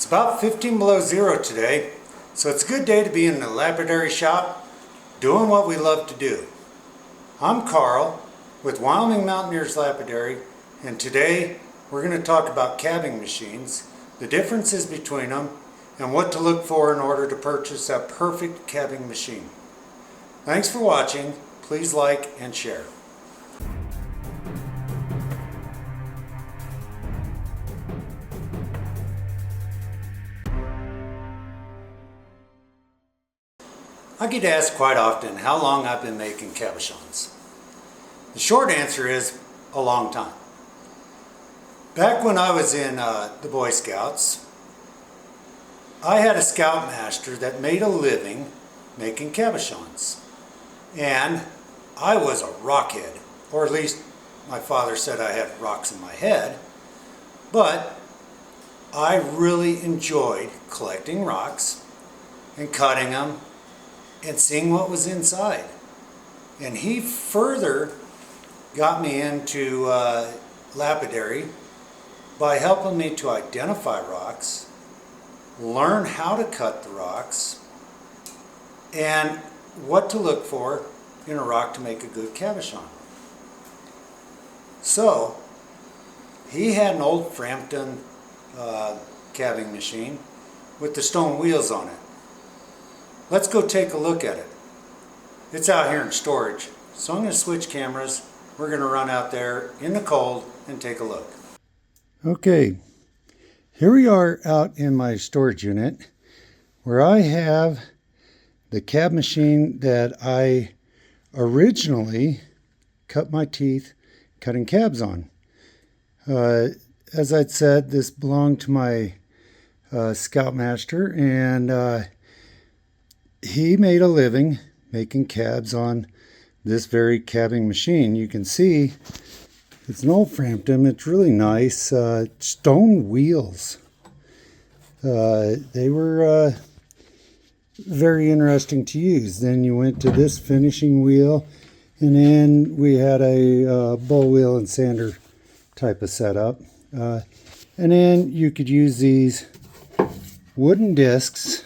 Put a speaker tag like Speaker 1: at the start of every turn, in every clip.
Speaker 1: It's about 15 below zero today, so it's a good day to be in the lapidary shop doing what we love to do. I'm Carl with Wyoming Mountaineers Lapidary, and today we're going to talk about cabbing machines, the differences between them, and what to look for in order to purchase that perfect cabbing machine. Thanks for watching. Please like and share. I get asked quite often how long I've been making cabochons. The short answer is a long time. Back when I was in the Boy Scouts, I had a scoutmaster that made a living making cabochons. And I was a rockhead, or at least my father said I had rocks in my head, but I really enjoyed collecting rocks and cutting them and seeing what was inside. And he further got me into lapidary by helping me to identify rocks, learn how to cut the rocks, and what to look for in a rock to make a good cabochon. So he had an old Frampton cabbing machine with the stone wheels on it. Let's go take a look at it. It's out here in storage, so I'm going to switch cameras. We're going to run out there in the cold and take a look. Okay, here we are out in my storage unit where I have the cab machine that I originally cut my teeth cutting cabs on. As I'd said, this belonged to my scoutmaster, and he made a living making cabs on this very cabbing machine. You can see it's an old Frampton. It's really nice. Stone wheels. They were very interesting to use. Then you went to this finishing wheel, and then we had a bull wheel and sander type of setup. And then you could use these wooden discs,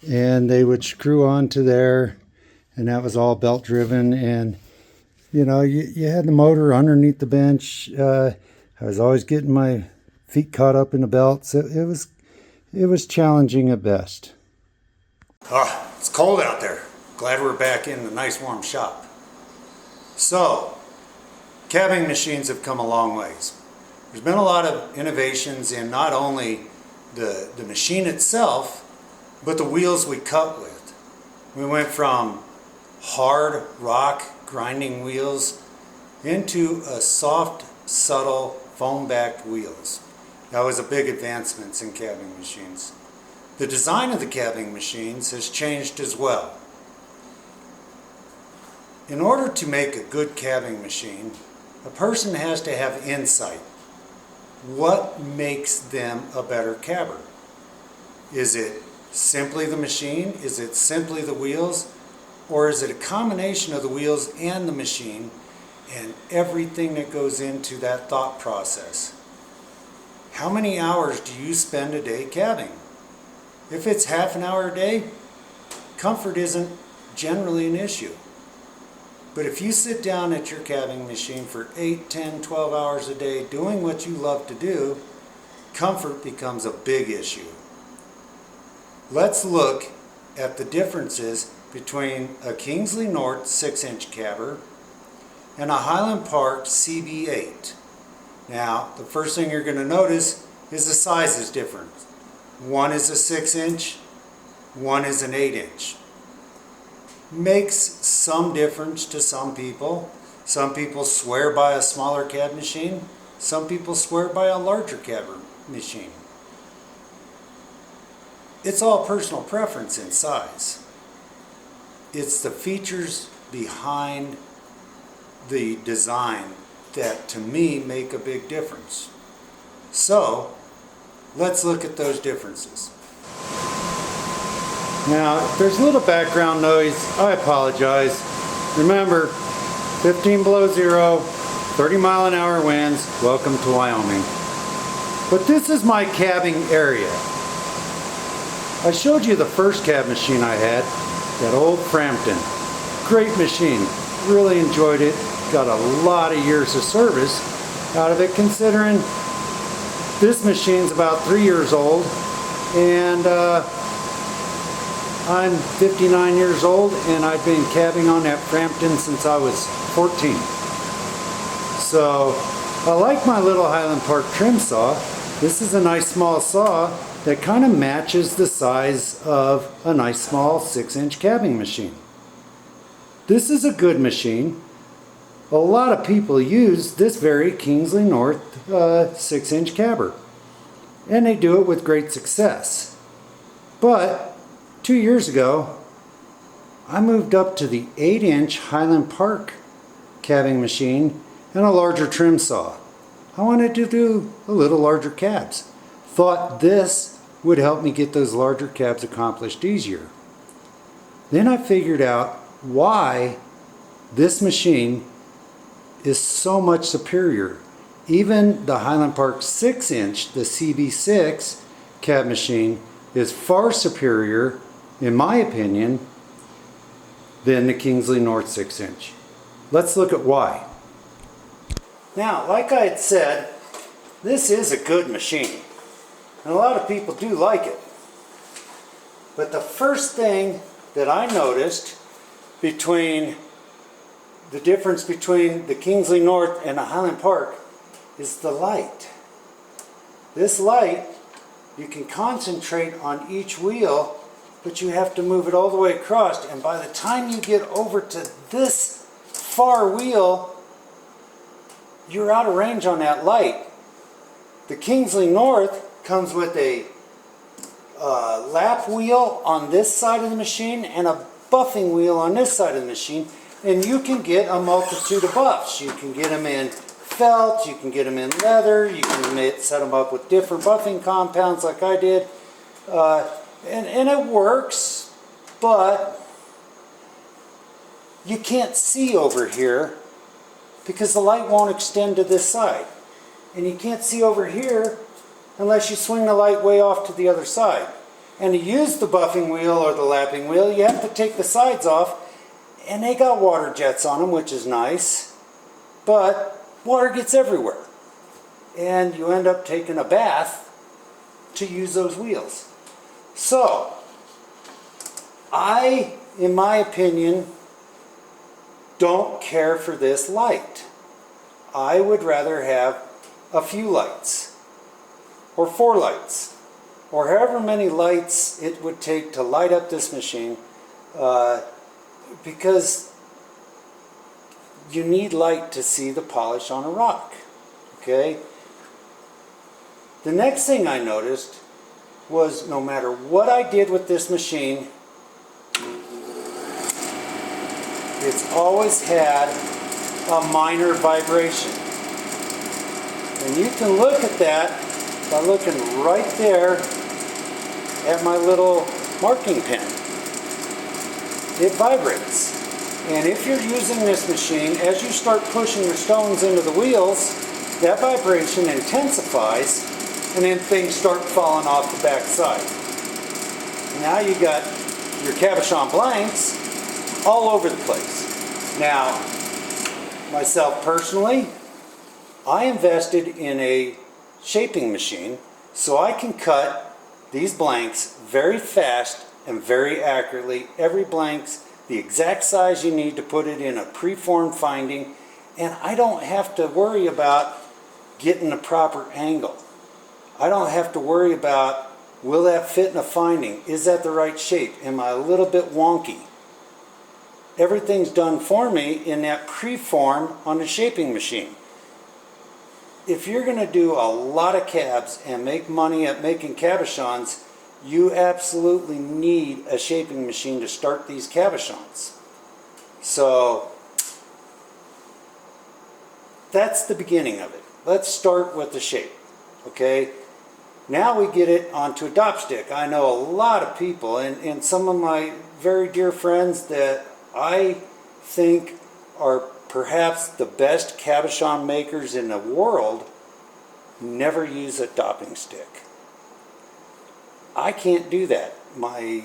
Speaker 1: and they would screw onto there, and that was all belt driven. And you know, you had the motor underneath the bench. I was always getting my feet caught up in the belt, so it was challenging at best. Oh, it's cold out there. Glad we're back in the nice warm shop. So, cabbing machines have come a long ways. There's been a lot of innovations in not only the machine itself, but the wheels we cut with. We went from hard rock grinding wheels into a soft, subtle, foam-backed wheels. That was a big advancement in cabbing machines. The design of the cabbing machines has changed as well. In order to make a good cabbing machine, a person has to have insight. What makes them a better cabber? Is it simply the machine? Is it simply the wheels? Or is it a combination of the wheels and the machine and everything that goes into that thought process? How many hours do you spend a day cabbing? If it's half an hour a day, comfort isn't generally an issue. But if you sit down at your cabbing machine for 8, 10, 12 hours a day doing what you love to do, comfort becomes a big issue. Let's look at the differences between a Kingsley North 6-inch cabber and a Highland Park CB8. Now, the first thing you're going to notice is the size is different. One is a 6-inch, one is an 8-inch. Makes some difference to some people. Some people swear by a smaller cab machine. Some people swear by a larger cabber machine. It's all personal preference in size. It's the features behind the design that, to me, make a big difference. So, let's look at those differences. Now, if there's a little background noise, I apologize. Remember, 15 below zero, 30-mile-an-hour winds. Welcome to Wyoming. But this is my cabbing area. I showed you the first cab machine I had, that old Frampton. Great machine, really enjoyed it. Got a lot of years of service out of it, considering this machine's about 3 years old, and I'm 59 years old, and I've been cabbing on that Frampton since I was 14. So I like my little Highland Park trim saw. This is a nice small saw that kind of matches the size of a nice small 6-inch cabbing machine. This is a good machine. A lot of people use this very Kingsley North 6-inch cabber, and they do it with great success. But 2 years ago, I moved up to the 8-inch Highland Park cabbing machine and a larger trim saw. I wanted to do a little larger cabs. Thought this would help me get those larger cabs accomplished easier. Then I figured out why this machine is so much superior. Even the Highland Park 6-inch, the CB6 cab machine, is far superior, in my opinion, than the Kingsley North 6-inch. Let's look at why. Now, like I had said, this is a good machine, and a lot of people do like it. But the first thing that I noticed between the difference between the Kingsley North and the Highland Park is the light. This light, you can concentrate on each wheel, but you have to move it all the way across, and by the time you get over to this far wheel, you're out of range on that light. The Kingsley North comes with a lap wheel on this side of the machine and a buffing wheel on this side of the machine, and you can get a multitude of buffs. You can get them in felt, you can get them in leather, you can set them up with different buffing compounds like I did, and it works, but you can't see over here because the light won't extend to this side, and you can't see over here unless you swing the light way off to the other side. And to use the buffing wheel or the lapping wheel, you have to take the sides off, and they got water jets on them, which is nice, but water gets everywhere, and you end up taking a bath to use those wheels. So I, in my opinion, don't care for this light. I would rather have a few lights, or 4 lights, or however many lights it would take to light up this machine, because you need light to see the polish on a rock. Okay? The next thing I noticed was no matter what I did with this machine, it's always had a minor vibration. And you can look at that by looking right there at my little marking pen. It vibrates. And if you're using this machine, as you start pushing your stones into the wheels, that vibration intensifies, and then things start falling off the back side. Now you got your cabochon blanks all over the place. Now, myself personally, I invested in a shaping machine so I can cut these blanks very fast and very accurately. Every blank's the exact size you need to put it in a preformed finding, and I don't have to worry about getting the proper angle. I don't have to worry about, will that fit in a finding? Is that the right shape? Am I a little bit wonky? Everything's done for me in that preform on the shaping machine. If you're going to do a lot of cabs and make money at making cabochons, you absolutely need a shaping machine to start these cabochons. So that's the beginning of it. Let's start with the shape. Okay? Now we get it onto a dop stick. I know a lot of people, and some of my very dear friends that I think are perhaps the best cabochon makers in the world, never use a dopping stick. I can't do that. My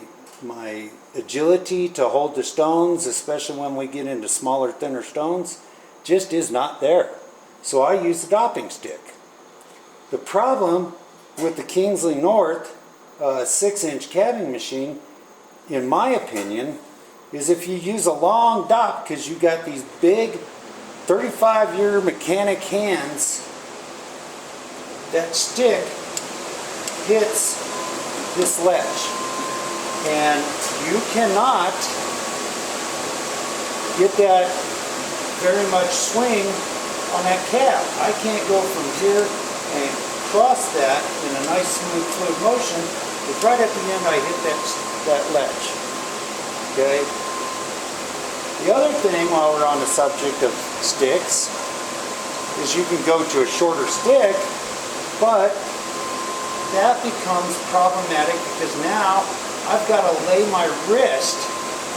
Speaker 1: agility to hold the stones, especially when we get into smaller, thinner stones, just is not there. So I use the dopping stick. The problem with the Kingsley North 6-inch cabbing machine, in my opinion, is if you use a long dop, because you got these big 35-year mechanic hands, that stick hits this ledge. And you cannot get that very much swing on that cab. I can't go from here and cross that in a nice smooth fluid motion, but right at the end I hit that ledge. Okay? The other thing, while we're on the subject of sticks, is you can go to a shorter stick, but that becomes problematic because now I've got to lay my wrist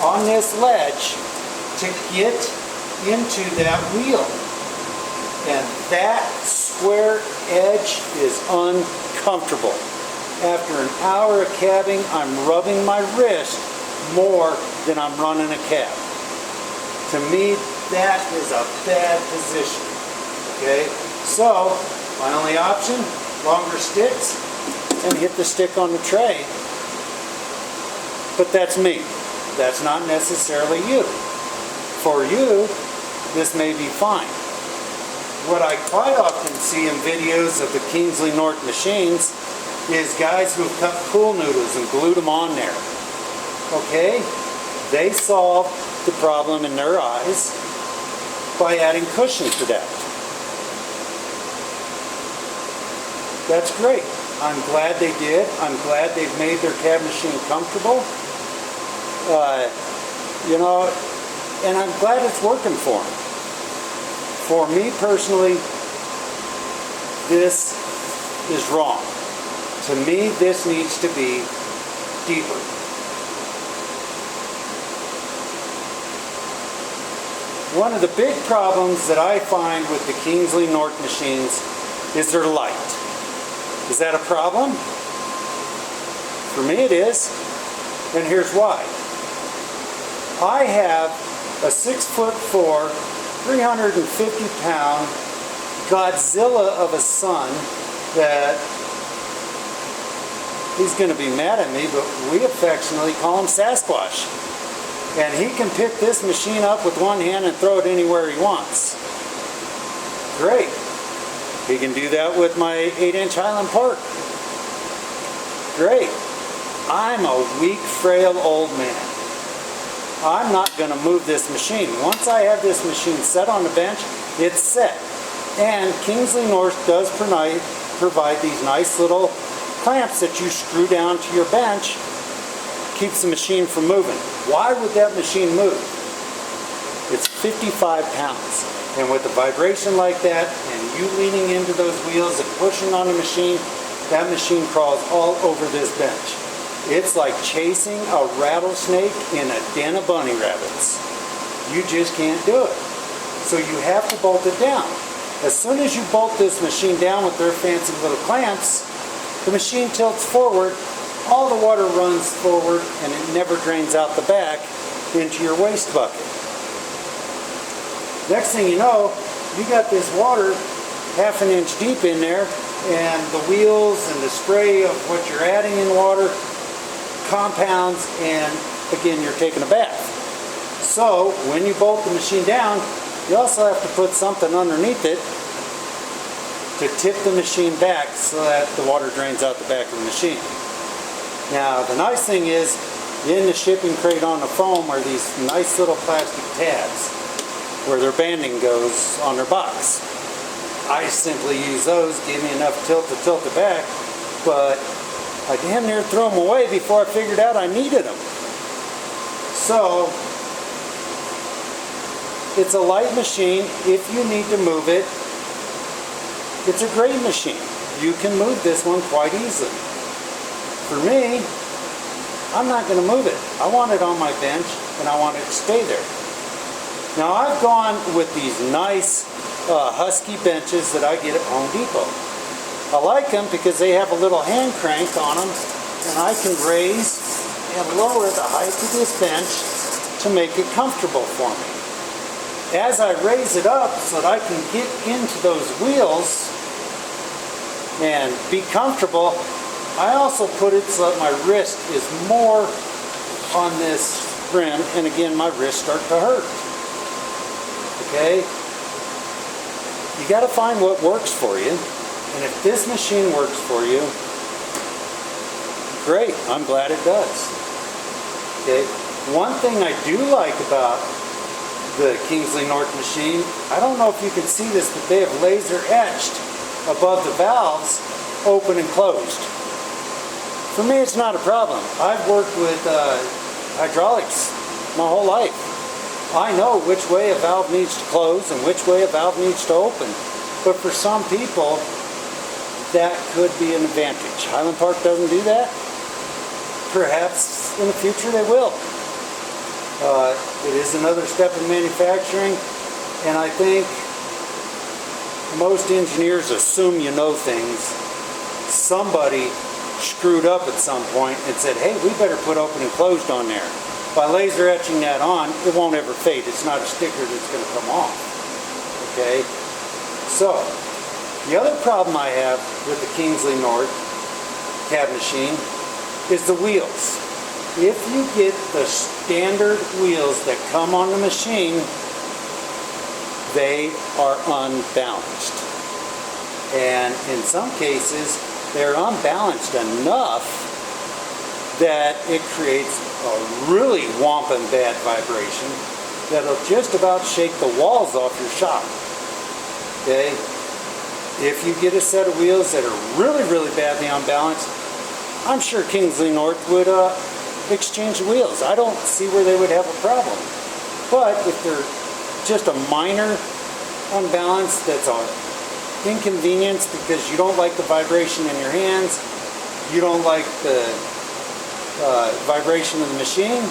Speaker 1: on this ledge to get into that wheel. And that square edge is uncomfortable. After an hour of cabbing, I'm rubbing my wrist more than I'm running a cab. To me, that is a bad position. Okay? So, my only option, longer sticks, and hit the stick on the tray. But that's me. That's not necessarily you. For you, this may be fine. What I quite often see in videos of the Kingsley North machines is guys who have cut pool noodles and glued them on there. Okay? They solve the problem in their eyes by adding cushion to that. That's great. I'm glad they did. I'm glad they've made their cab machine comfortable. You know, and I'm glad it's working for them. For me personally, this is wrong. To me, this needs to be deeper. One of the big problems that I find with the Kingsley North machines is their light. Is that a problem? For me it is, and here's why. I have a 6'4", 350-pound Godzilla of a son that he's going to be mad at me, but we affectionately call him Sasquatch. And he can pick this machine up with one hand and throw it anywhere he wants. Great. He can do that with my 8-inch Highland Park. Great. I'm a weak, frail old man. I'm not going to move this machine. Once I have this machine set on the bench, it's set. And Kingsley North does provide these nice little clamps that you screw down to your bench. Keeps the machine from moving. Why would that machine move? It's 55 pounds. And with a vibration like that, and you leaning into those wheels and pushing on the machine, that machine crawls all over this bench. It's like chasing a rattlesnake in a den of bunny rabbits. You just can't do it. So you have to bolt it down. As soon as you bolt this machine down with their fancy little clamps, the machine tilts forward, all the water runs forward, and it never drains out the back into your waste bucket. Next thing you know, you got this water half an inch deep in there, and the wheels and the spray of what you're adding in water compounds, and again you're taking a bath. So when you bolt the machine down, you also have to put something underneath it to tip the machine back so that the water drains out the back of the machine. Now the nice thing is, in the shipping crate on the foam are these nice little plastic tabs where their banding goes on their box. I simply use those, give me enough tilt to tilt it back, but I damn near threw them away before I figured out I needed them. So, it's a light machine. If you need to move it, it's a great machine. You can move this one quite easily. For me, I'm not going to move it. I want it on my bench, and I want it to stay there. Now, I've gone with these nice Husky benches that I get at Home Depot. I like them because they have a little hand crank on them, and I can raise and lower the height of this bench to make it comfortable for me. As I raise it up so that I can get into those wheels and be comfortable, I also put it so that my wrist is more on this rim, and again my wrists start to hurt. Okay? You got to find what works for you, and if this machine works for you, great, I'm glad it does. Okay? One thing I do like about the Kingsley North machine, I don't know if you can see this, but they have laser etched above the valves, open and closed. For me, it's not a problem. I've worked with hydraulics my whole life. I know which way a valve needs to close and which way a valve needs to open. But for some people, that could be an advantage. Highland Park doesn't do that. Perhaps in the future they will. It is another step in manufacturing, and I think most engineers assume you know things. Somebody screwed up at some point and said, hey, we better put open and closed on there. By laser etching that on, it won't ever fade. It's not a sticker that's going to come off. Okay? So, the other problem I have with the Kingsley North cab machine is the wheels. If you get the standard wheels that come on the machine, they are unbalanced. And in some cases, they're unbalanced enough that it creates a really whomping bad vibration that'll just about shake the walls off your shop. Okay? If you get a set of wheels that are really, really badly unbalanced, I'm sure Kingsley North would exchange the wheels. I don't see where they would have a problem. But if they're just a minor unbalance that's an inconvenience because you don't like the vibration in your hands, you don't like the vibration of the machine,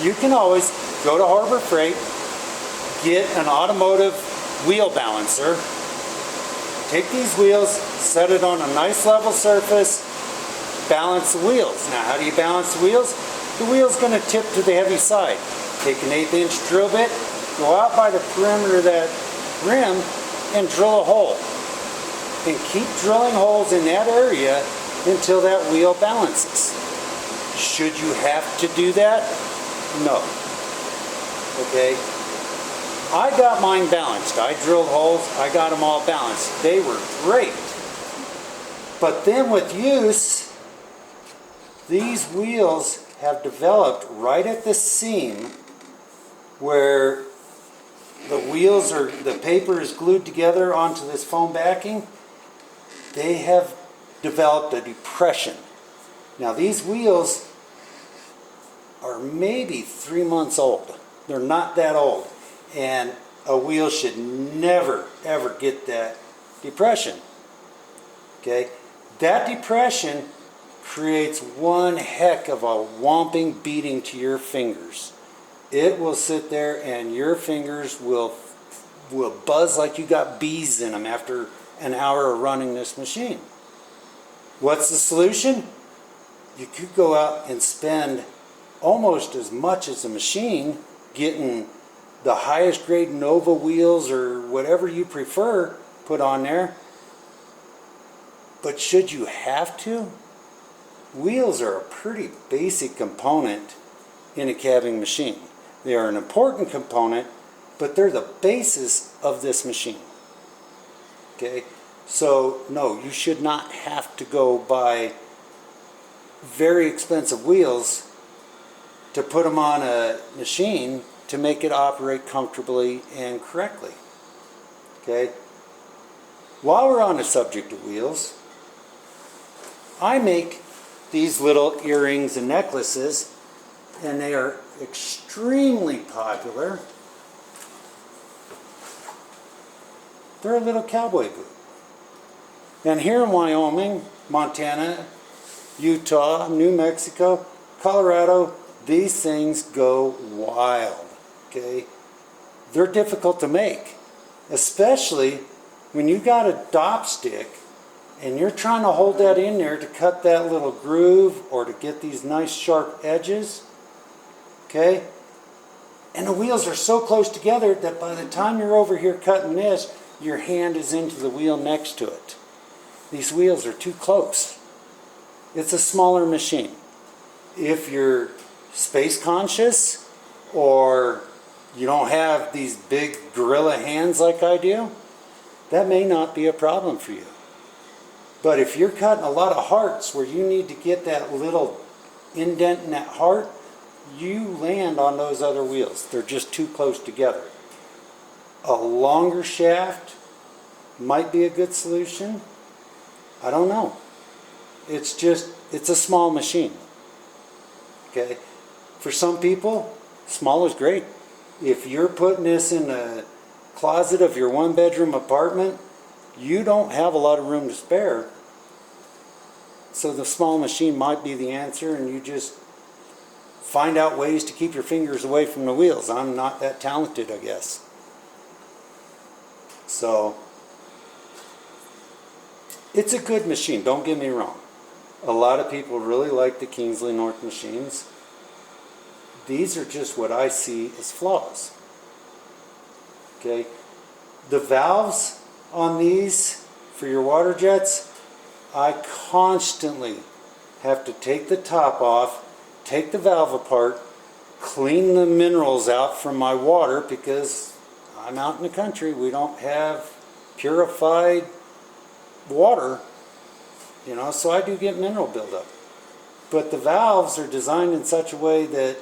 Speaker 1: you can always go to Harbor Freight, get an automotive wheel balancer, take these wheels, set it on a nice level surface, balance the wheels. Now, how do you balance the wheels? The wheel's going to tip to the heavy side. Take an 1/8 inch drill bit, go out by the perimeter of that rim and drill a hole. And keep drilling holes in that area until that wheel balances. Should you have to do that? No. Okay? I got mine balanced. I drilled holes, I got them all balanced. They were great. But then with use, these wheels have developed right at the seam where the wheels are, the paper is glued together onto this foam backing. They have developed a depression. Now these wheels are maybe 3 months old. They're not that old. And a wheel should never ever get that depression. Okay? That depression creates one heck of a whomping beating to your fingers. It will sit there and your fingers will buzz like you got bees in them after an hour of running this machine. What's the solution? You could go out and spend almost as much as the machine getting the highest grade Nova wheels or whatever you prefer put on there. But should you have to? Wheels are a pretty basic component in a cabbing machine. They are an important component, but they're the basis of this machine. Okay? So, no, you should not have to go buy very expensive wheels to put them on a machine to make it operate comfortably and correctly. Okay? While we're on the subject of wheels, I make these little earrings and necklaces, and they are extremely popular. They're a little cowboy boot. And here in Wyoming, Montana, Utah, New Mexico, Colorado, these things go wild. Okay? They're difficult to make, especially when you got a dop stick and you're trying to hold that in there to cut that little groove or to get these nice sharp edges, okay? And the wheels are so close together that by the time you're over here cutting this, your hand is into the wheel next to it. These wheels are too close. It's a smaller machine. If you're space conscious or you don't have these big gorilla hands like I do, that may not be a problem for you. But if you're cutting a lot of hearts where you need to get that little indent in that heart, you land on those other wheels. They're just too close together. A longer shaft might be a good solution. I don't know. It's a small machine. Okay? For some people, small is great. If you're putting this in a closet of your one-bedroom apartment, you don't have a lot of room to spare. So the small machine might be the answer, and you just find out ways to keep your fingers away from the wheels. I'm not that talented, I guess. So it's a good machine, don't get me wrong. A lot of people really like the Kingsley North machines. These are just what I see as flaws. Okay, the valves on these for your water jets, I constantly have to take the top off, take the valve apart, clean the minerals out from my water because I'm out in the country. We don't have purified water, you know, so I do get mineral buildup. But the valves are designed in such a way that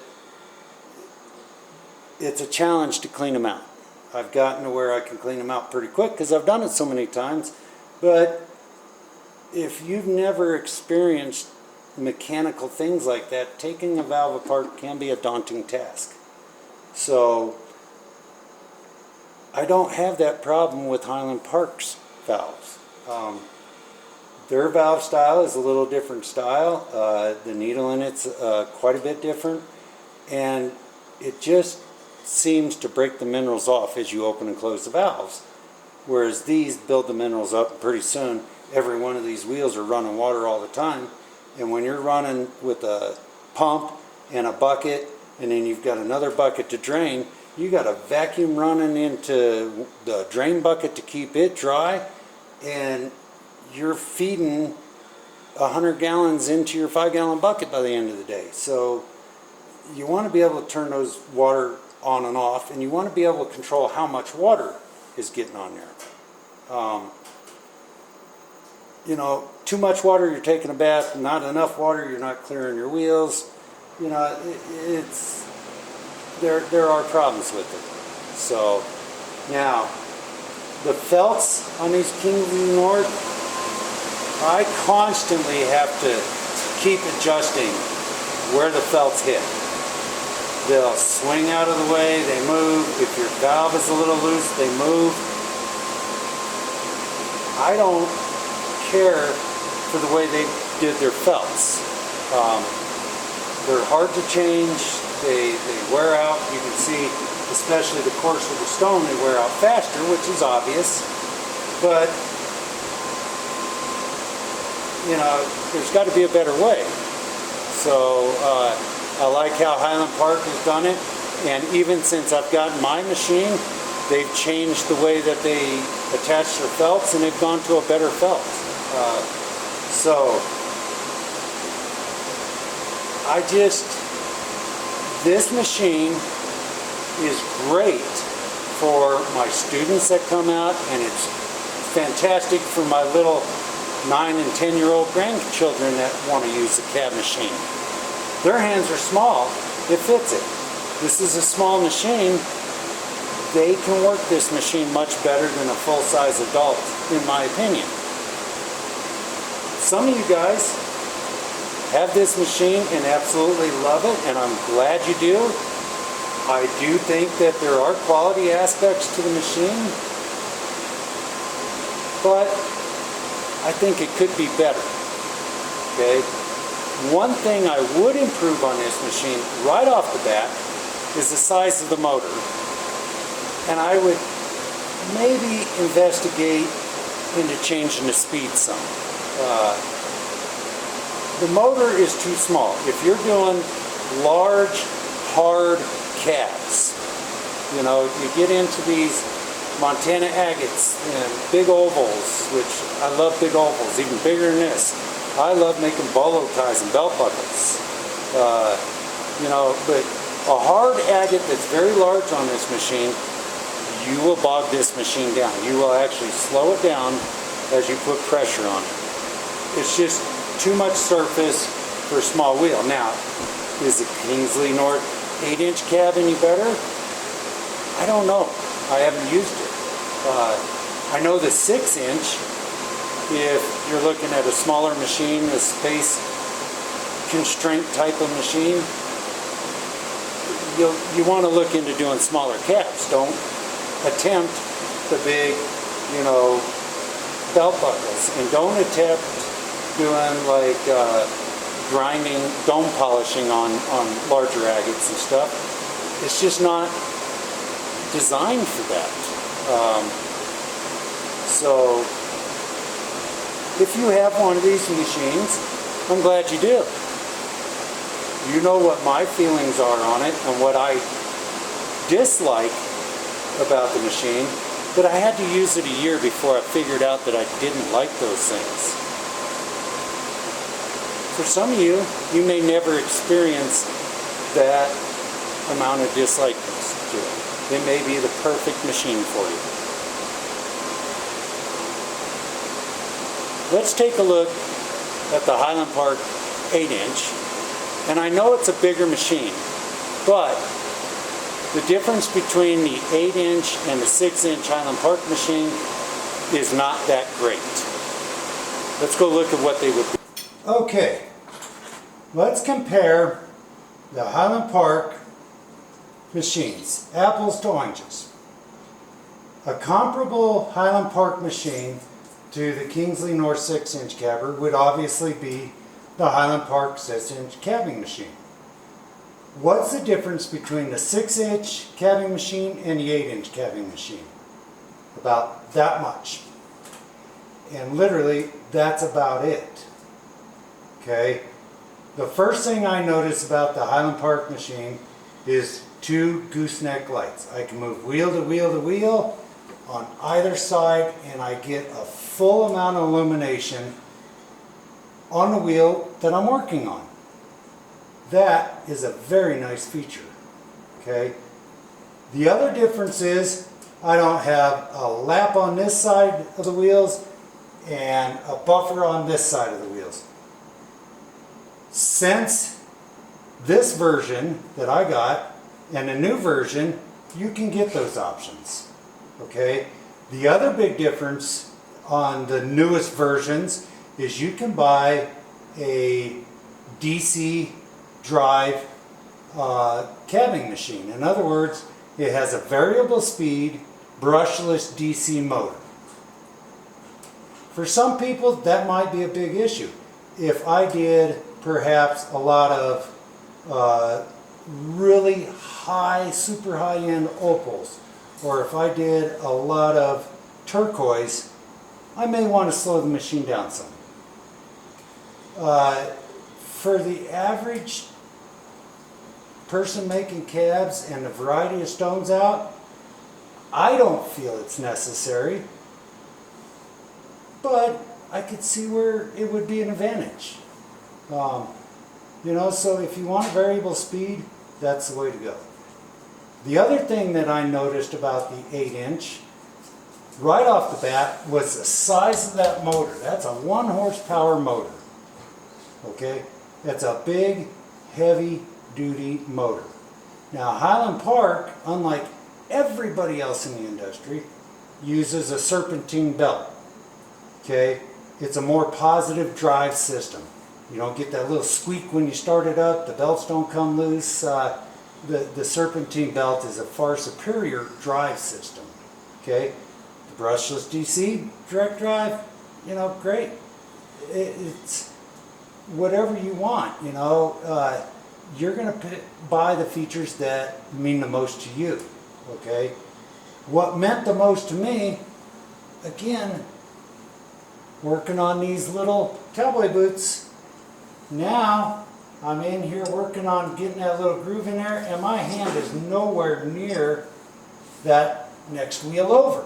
Speaker 1: it's a challenge to clean them out. I've gotten to where I can clean them out pretty quick because I've done it so many times. But if you've never experienced mechanical things like that, taking a valve apart can be a daunting task. So I don't have that problem with Highland Park's valves. Their valve style is a little different style. The needle in it's quite a bit different, and it just seems to break the minerals off as you open and close the valves, whereas these build the minerals up, and pretty soon every one of these wheels are running water all the time. And when you're running with a pump and a bucket, and then you've got another bucket to drain, you got a vacuum running into the drain bucket to keep it dry, and you're feeding 100 gallons into your 5-gallon bucket by the end of the day. So you want to be able to turn those water on and off, and you want to be able to control how much water is getting on there. You know, too much water, you're taking a bath. Not enough water, you're not clearing your wheels. You know, there are problems with it. So now, the felts on these Kingsley North, I constantly have to keep adjusting where the felts hit. They'll swing out of the way, they move. If your valve is a little loose, they move. I don't care for the way they did their felts. They're hard to change, they wear out. You can see, especially the coarser the stone, they wear out faster, which is obvious. But, you know, there's got to be a better way. So, I like how Highland Park has done it, and even since I've gotten my machine, they've changed the way that they attach their felts, and they've gone to a better felt. So, this machine is great for my students that come out, and it's fantastic for my little 9 and 10-year-old grandchildren that want to use the cab machine. Their hands are small, it fits it. This is a small machine. They can work this machine much better than a full-size adult, in my opinion. Some of you guys have this machine and absolutely love it, and I'm glad you do. I do think that there are quality aspects to the machine, but I think it could be better. Okay? One thing I would improve on this machine right off the bat is the size of the motor. And I would maybe investigate into changing the speed some. The motor is too small. If you're doing large, hard cabs, you know, you get into these Montana agates and big ovals, which I love big ovals, even bigger than this. I love making bolo ties and belt buckles. You know, but a hard agate that's very large on this machine, you will bog this machine down. You will actually slow it down as you put pressure on it. It's just too much surface for a small wheel. Now, is the Kingsley North 8-inch cab any better? I don't know. I haven't used it. I know the 6-inch, if you're looking at a smaller machine, a space constraint type of machine, you want to look into doing smaller cabs. Don't attempt the big, you know, belt buckles, and don't attempt doing like grinding, dome polishing on larger agates and stuff. It's just not designed for that. So if you have one of these machines, I'm glad you do. You know what my feelings are on it and what I dislike about the machine, but I had to use it a year before I figured out that I didn't like those things. For some of you, you may never experience that amount of dislike to it. It may be the perfect machine for you. Let's take a look at the Highland Park 8-inch. And I know it's a bigger machine, but the difference between the 8-inch and the 6-inch Highland Park machine is not that great. Let's go look at what they would be. Okay, let's compare the Highland Park machines, apples to oranges. A comparable Highland Park machine to the Kingsley North 6-inch cabber would obviously be the Highland Park 6-inch cabbing machine. What's the difference between the 6-inch cabbing machine and the 8-inch cabbing machine? About that much. And literally, that's about it. Okay? The first thing I notice about the Highland Park machine is 2 gooseneck lights. I can move wheel to wheel to wheel on either side, and I get a full amount of illumination on the wheel that I'm working on. That is a very nice feature. Okay. The other difference is I don't have a lap on this side of the wheels and a buffer on this side of the wheels. Since this version that I got and a new version, you can get those options. Okay. The other big difference on the newest versions is you can buy a DC drive cabbing machine. In other words, it has a variable speed, brushless DC motor. For some people, that might be a big issue. If I did perhaps a lot of really high, super high-end opals, or if I did a lot of turquoise, I may want to slow the machine down some. For the average person making cabs and the variety of stones out, I don't feel it's necessary, but I could see where it would be an advantage. You know, so if you want variable speed, that's the way to go. The other thing that I noticed about the 8-inch, right off the bat, was the size of that motor. That's a 1 horsepower motor. Okay, that's a big, heavy-duty motor. Now, Highland Park, unlike everybody else in the industry, uses a serpentine belt. Okay, it's a more positive drive system. You don't get that little squeak when you start it up. The belts don't come loose. The serpentine belt is a far superior drive system. Okay, the brushless DC direct drive, you know, great. It's whatever you want, you know. You're going to buy the features that mean the most to you. Okay, what meant the most to me, again, working on these little cowboy boots. Now I'm in here working on getting that little groove in there, and my hand is nowhere near that next wheel over.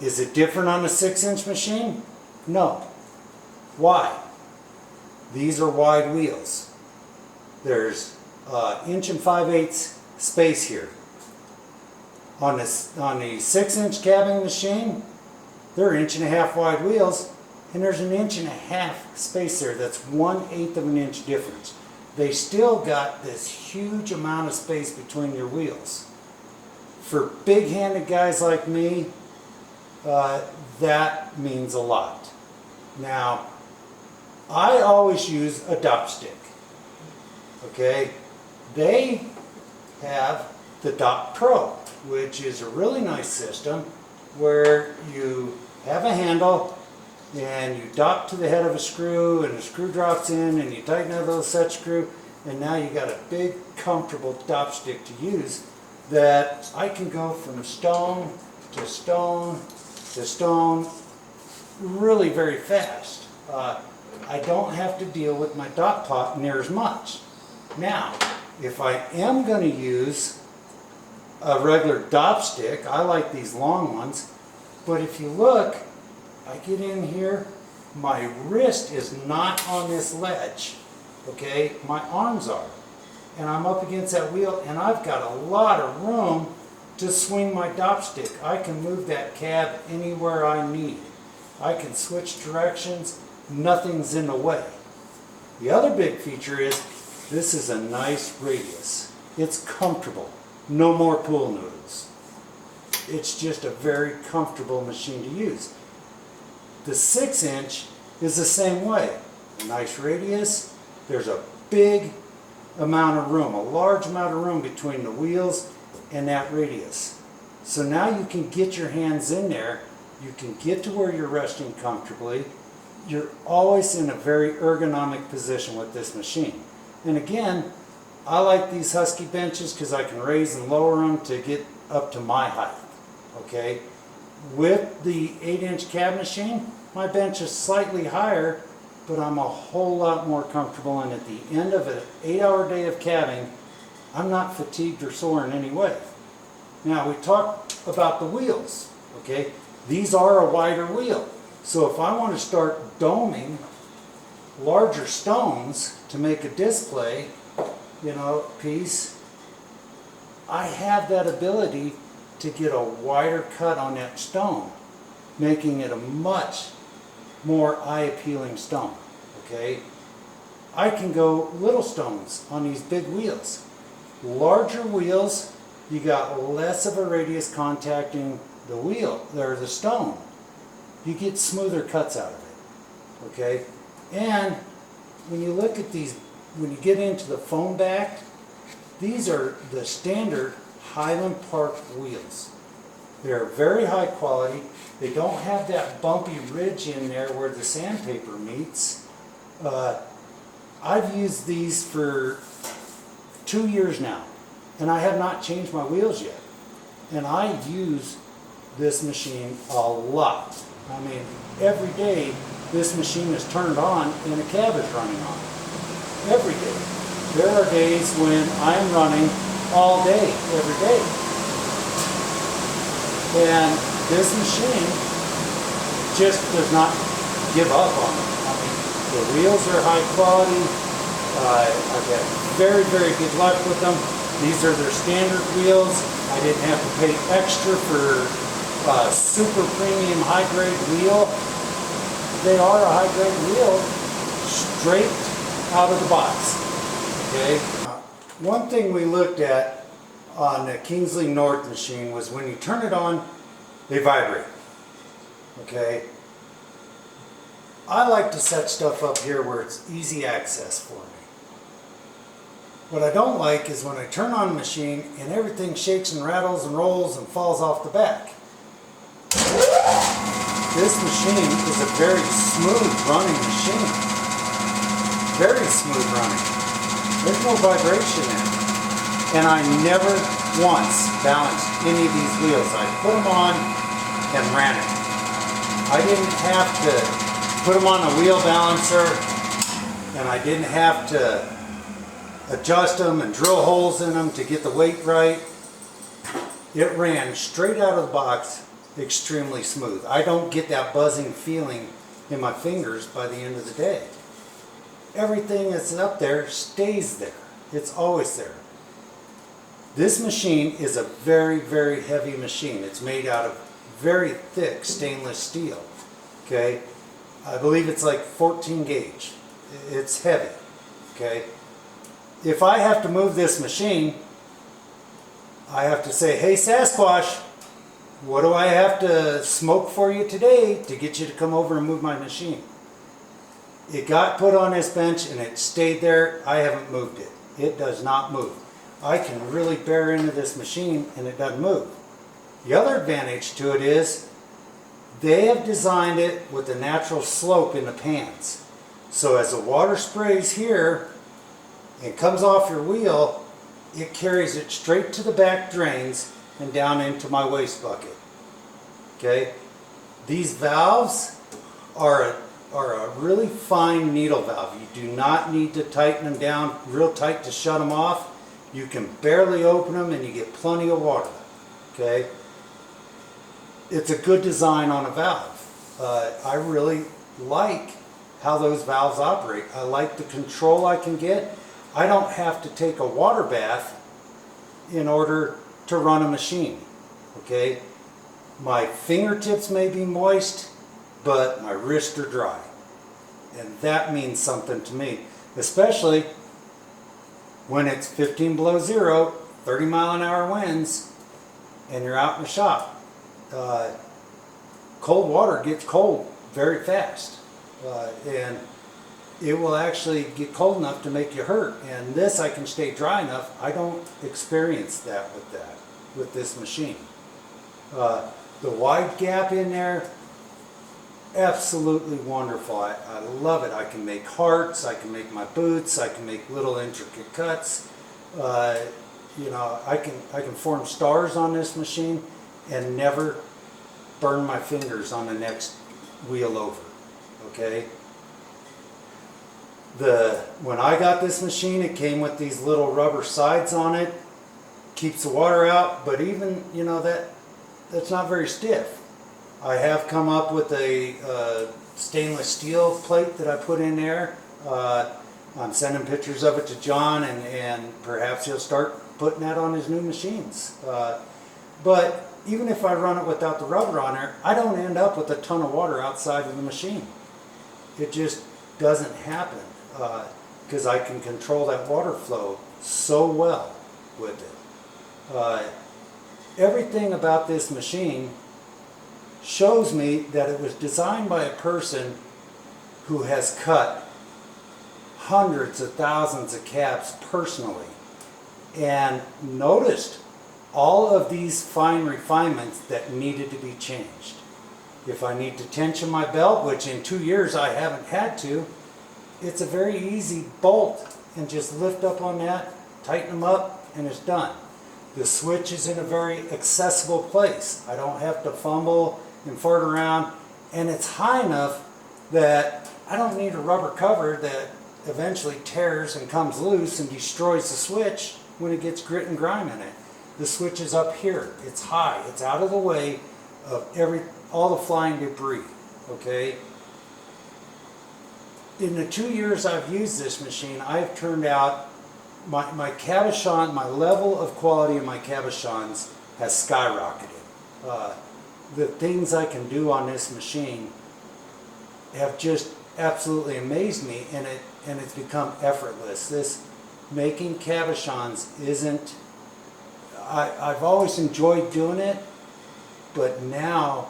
Speaker 1: Is it different on a 6-inch machine? No. Why? These are wide wheels. There's 1 5/8 space here. On the 6-inch cabbing machine, they're 1.5 inch wide wheels, and there's 1.5 inch space there. That's 1/8 of an inch difference. They still got this huge amount of space between your wheels. For big-handed guys like me, that means a lot. Now, I always use a dop stick. Okay, they have the Dop Pro, which is a really nice system where you have a handle and you dop to the head of a screw, and the screw drops in, and you tighten a little set screw, and now you got a big comfortable dop stick to use that I can go from stone to stone to stone really very fast. I don't have to deal with my dot pot near as much. Now, if I am going to use a regular dop stick, I like these long ones, but if you look, I get in here, my wrist is not on this ledge, okay? My arms are, and I'm up against that wheel, and I've got a lot of room to swing my dop stick. I can move that cab anywhere I need. I can switch directions, nothing's in the way. The other big feature is this is a nice radius. It's comfortable. No more pool noodles. It's just a very comfortable machine to use. The 6-inch is the same way. A nice radius. There's a big amount of room, a large amount of room between the wheels and that radius. So now you can get your hands in there. You can get to where you're resting comfortably. You're always in a very ergonomic position with this machine. And again, I like these Husky benches because I can raise and lower them to get up to my height. Okay? With the 8-inch cab machine, my bench is slightly higher, but I'm a whole lot more comfortable, and at the end of an 8-hour day of cabbing, I'm not fatigued or sore in any way. Now, we talked about the wheels. Okay? These are a wider wheel. So if I want to start doming larger stones to make a display, piece, I have that ability to get a wider cut on that stone, making it a much more eye-appealing stone. Okay? I can go little stones on these big wheels. Larger wheels, you got less of a radius contacting the wheel, or the stone. You get smoother cuts out of it. Okay? And when you look at these, when you get into the foam back, these are the standard Highland Park wheels. They're very high quality. They don't have that bumpy ridge in there where the sandpaper meets. I've used these for 2 years now, and I have not changed my wheels yet. And I use this machine a lot. I mean, every day this machine is turned on and a cab is running on. Every day. There are days when I'm running all day, every day. And this machine just does not give up on it. I mean, the wheels are high quality. I've had very, very good luck with them. These are their standard wheels. I didn't have to pay extra for a super premium high-grade wheel. They are a high-grade wheel straight out of the box. Okay. One thing we looked at on the Kingsley North machine was when you turn it on, they vibrate. Okay. I like to set stuff up here where it's easy access for me. What I don't like is when I turn on the machine and everything shakes and rattles and rolls and falls off the back. This machine is a very smooth running machine. Very smooth running. There's no vibration in it. And I never once balanced any of these wheels. I put them on and ran it. I didn't have to put them on a wheel balancer, and I didn't have to adjust them and drill holes in them to get the weight right. It ran straight out of the box, extremely smooth. I don't get that buzzing feeling in my fingers by the end of the day. Everything that's up there stays there. It's always there. This machine is a very, very heavy machine. It's made out of very thick stainless steel. Okay, I believe it's like 14 gauge. It's heavy. Okay, if I have to move this machine, I have to say, hey Sasquatch, what do I have to smoke for you today to get you to come over and move my machine? It got put on this bench and it stayed there. I haven't moved it. It does not move. I can really bear into this machine and it doesn't move. The other advantage to it is they have designed it with a natural slope in the pans. So as the water sprays here and comes off your wheel, it carries it straight to the back drains and down into my waste bucket. Okay? These valves are a really fine needle valve. You do not need to tighten them down real tight to shut them off. You can barely open them and you get plenty of water. Okay? It's a good design on a valve. I really like how those valves operate. I like the control I can get. I don't have to take a water bath in order to run a machine. Okay? My fingertips may be moist, but my wrists are dry. And that means something to me, especially when it's 15 below zero, 30 mile an hour winds, and you're out in the shop. Cold water gets cold very fast, and it will actually get cold enough to make you hurt. And this, I can stay dry enough. I don't experience that with this machine. The wide gap in there, absolutely wonderful. I love it. I can make hearts, I can make my boots, I can make little intricate cuts. You know, I can form stars on this machine and never burn my fingers on the next wheel over. Okay? When I got this machine, it came with these little rubber sides on it. Keeps the water out, but even, you know, that's not very stiff. I have come up with a stainless steel plate that I put in there. I'm sending pictures of it to John, and perhaps he'll start putting that on his new machines. But even if I run it without the rubber on there, I don't end up with a ton of water outside of the machine. It just doesn't happen because I can control that water flow so well with it. Everything about this machine shows me that it was designed by a person who has cut hundreds of thousands of cabs personally and noticed all of these fine refinements that needed to be changed. If I need to tension my belt, which in 2 years I haven't had to, it's a very easy bolt and just lift up on that, tighten them up, and it's done. The switch is in a very accessible place. I don't have to fumble and fart around, and it's high enough that I don't need a rubber cover that eventually tears and comes loose and destroys the switch when it gets grit and grime in it. The switch is up here. It's high. It's out of the way of all the flying debris. Okay? In the 2 years I've used this machine, I've turned out my cabochon, my level of quality in my cabochons has skyrocketed. The things I can do on this machine have just absolutely amazed me, and it's become effortless. This making cabochons isn't. I've always enjoyed doing it, but now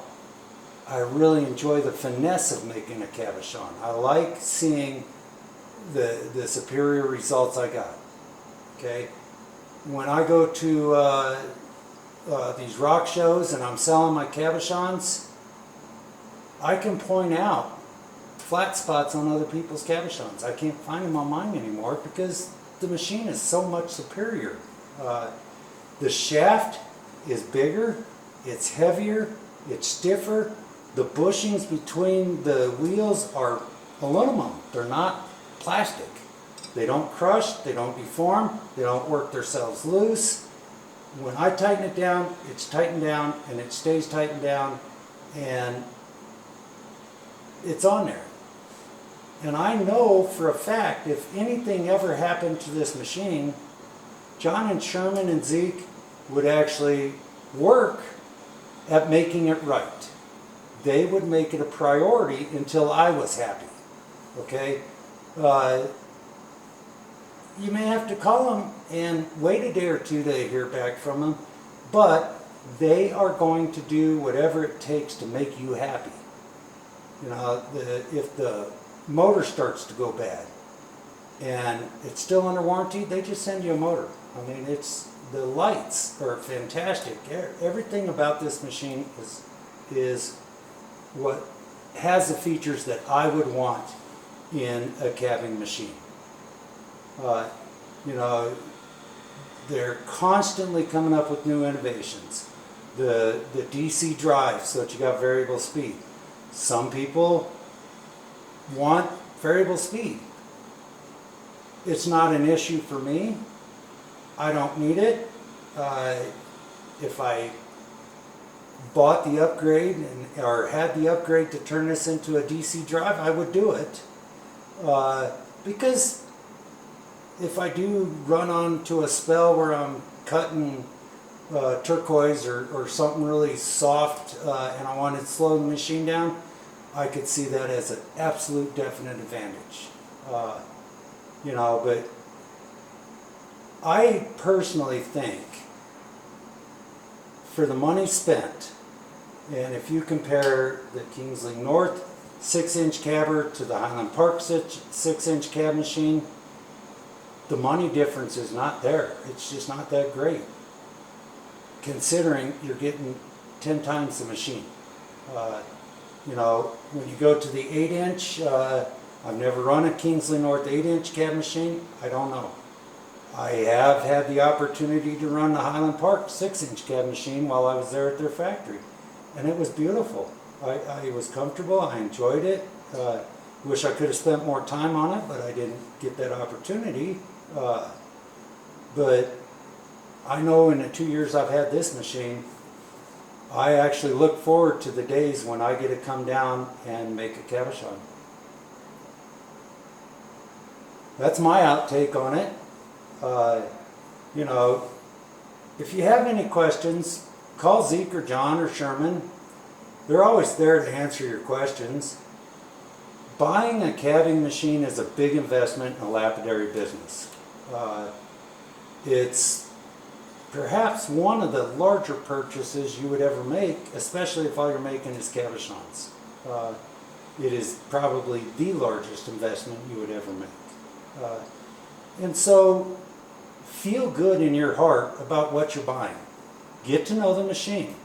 Speaker 1: I really enjoy the finesse of making a cabochon. I like seeing the superior results I got. Okay, when I go to these rock shows and I'm selling my cabochons, I can point out flat spots on other people's cabochons. I can't find them on mine anymore because the machine is so much superior. The shaft is bigger, it's heavier, it's stiffer, The bushings between the wheels are aluminum. They're not plastic. They don't crush, they don't deform, they don't work themselves loose. When I tighten it down, it's tightened down and it stays tightened down and it's on there. And I know for a fact if anything ever happened to this machine, John and Sherman and Zeke would actually work at making it right. They would make it a priority until I was happy. Okay? You may have to call them and wait a day or two to hear back from them, but they are going to do whatever it takes to make you happy. You know, if the motor starts to go bad and it's still under warranty, they just send you a motor. I mean, the lights are fantastic. Everything about this machine is what has the features that I would want in a cabbing machine. You know, they're constantly coming up with new innovations. The DC drive, so that you got variable speed. Some people want variable speed. It's not an issue for me. I don't need it. If I bought the upgrade or had the upgrade to turn this into a DC drive, I would do it. Because if I do run onto a spell where I'm cutting turquoise or something really soft and I want to slow the machine down, I could see that as an absolute definite advantage. You know, but I personally think for the money spent, and if you compare the Kingsley North 6-inch cabber to the Highland Park 6-inch cab machine, the money difference is not there. It's just not that great, considering you're getting 10 times the machine. You know, when you go to the 8-inch, I've never run a Kingsley North 8-inch cab machine. I don't know. I have had the opportunity to run the Highland Park 6-inch cab machine while I was there at their factory, and it was beautiful. I was comfortable. I enjoyed it. Wish I could have spent more time on it, but I didn't get that opportunity. But I know in the 2 years I've had this machine, I actually look forward to the days when I get to come down and make a cabochon. That's my outtake on it. You know, if you have any questions, call Zeke or John or Sherman. They're always there to answer your questions. Buying a cabbing machine is a big investment in a lapidary business. It's perhaps one of the larger purchases you would ever make, especially if all you're making is cabochons. It is probably the largest investment you would ever make. And so feel good in your heart about what you're buying. Get to know the machine,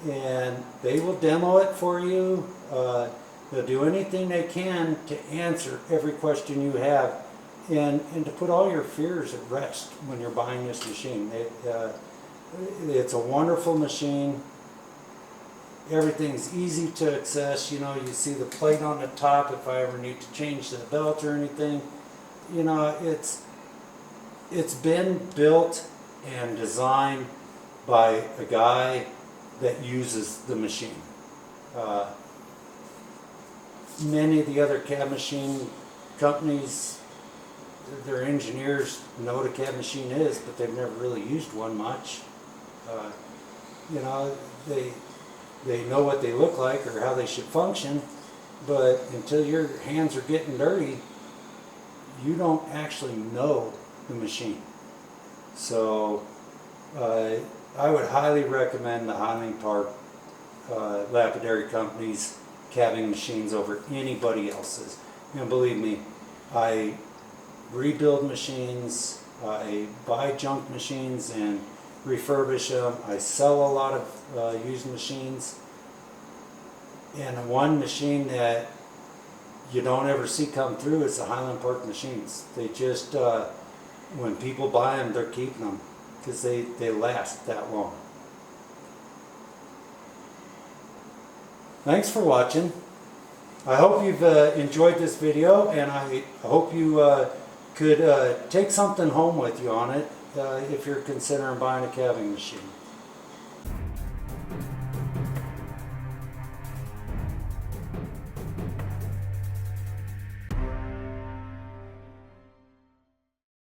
Speaker 1: and they will demo it for you. They'll do anything they can to answer every question you have and to put all your fears at rest when you're buying this machine. It's a wonderful machine. Everything's easy to access. You know, you see the plate on the top if I ever need to change the belt or anything. You know, it's been built and designed by a guy that uses the machine. Many of the other cab machine companies, their engineers know what a cab machine is, but they've never really used one much. You know, they know what they look like or how they should function, but until your hands are getting dirty, you don't actually know the machine. So I would highly recommend the Highland Park lapidary company's cabbing machines over anybody else's. And believe me, I rebuild machines, I buy junk machines and refurbish them. I sell a lot of used machines. And one machine that you don't ever see come through is the Highland Park machines. They just, when people buy them, they're keeping them because they last that long. Thanks for watching. I hope you've enjoyed this video, and I hope you could take something home with you on it if you're considering buying a cabbing machine.